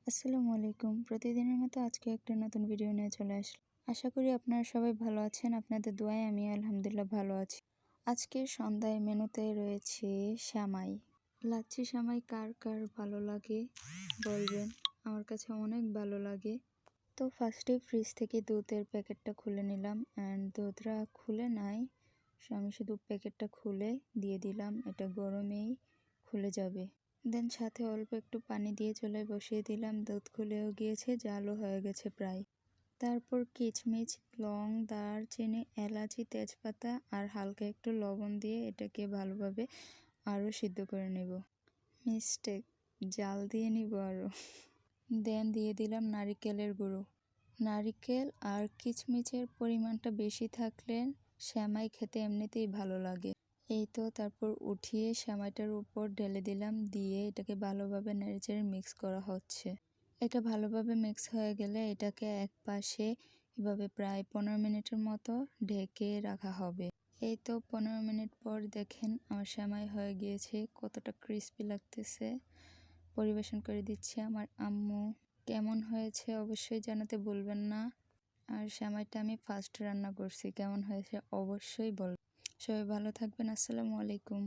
আসসালামু আলাইকুম। প্রতিদিনের মতো আজকে একটা নতুন ভিডিও নিয়ে চলে আসলাম। আশা করি আপনারা সবাই ভালো আছেন। আপনাদের দোয়ায় আমি আলহামদুলিল্লাহ ভালো আছি। আজকে সন্ধ্যায় মেনুতে রয়েছে সেমাই। লাচ্ছি সেমাই কার কার ভালো লাগে বলবেন। আমার কাছে অনেক ভালো লাগে। তো ফার্স্টে ফ্রিজ থেকে দুধের প্যাকেটটা খুলে নিলাম অ্যান্ড দুধটা খুলে নাই, আমি শুধু প্যাকেটটা খুলে দিয়ে দিলাম। এটা গরমেই খুলে যাবে। দেন সাথে অল্প একটু পানি দিয়ে চুলায় বসিয়ে দিলাম। দুধ খুলেও গিয়েছে, জালও হয়ে গেছে প্রায়। তারপর কিচমিচ, লং, দারচিনি, এলাচি, তেজপাতা আর হালকা একটু লবণ দিয়ে এটাকে ভালোভাবে আরও সিদ্ধ করে নেব। মিস্টেক, জাল দিয়ে নিব আরও। দেন দিয়ে দিলাম নারিকেলের গুঁড়ো। নারিকেল আর কিচমিচের পরিমাণটা বেশি থাকলে সেমাই খেতে এমনিতেই ভালো লাগে। এই তো তারপর উঠিয়ে সেমাইটার উপর ঢেলে দিলাম, দিয়ে এটাকে ভালোভাবে নেড়েচেড়ে মিক্স করা হচ্ছে। এটা ভালোভাবে মিক্স হয়ে গেলে এটাকে এক পাশে এভাবে প্রায় 15 মিনিটের মতো ঢেকে রাখা হবে। এই তো 15 মিনিট পর দেখেন আমার সেমাই হয়ে গিয়েছে, কতটা ক্রিস্পি লাগতেছে। পরিবেশন করে দিচ্ছি আমার আম্মু। কেমন হয়েছে অবশ্যই জানাতে ভুলবেন না। আর সেমাইটা আমি ফার্স্ট রান্না করছি, কেমন হয়েছে অবশ্যই বলবেন। সবাই ভালো থাকবেন। আসসালামু আলাইকুম।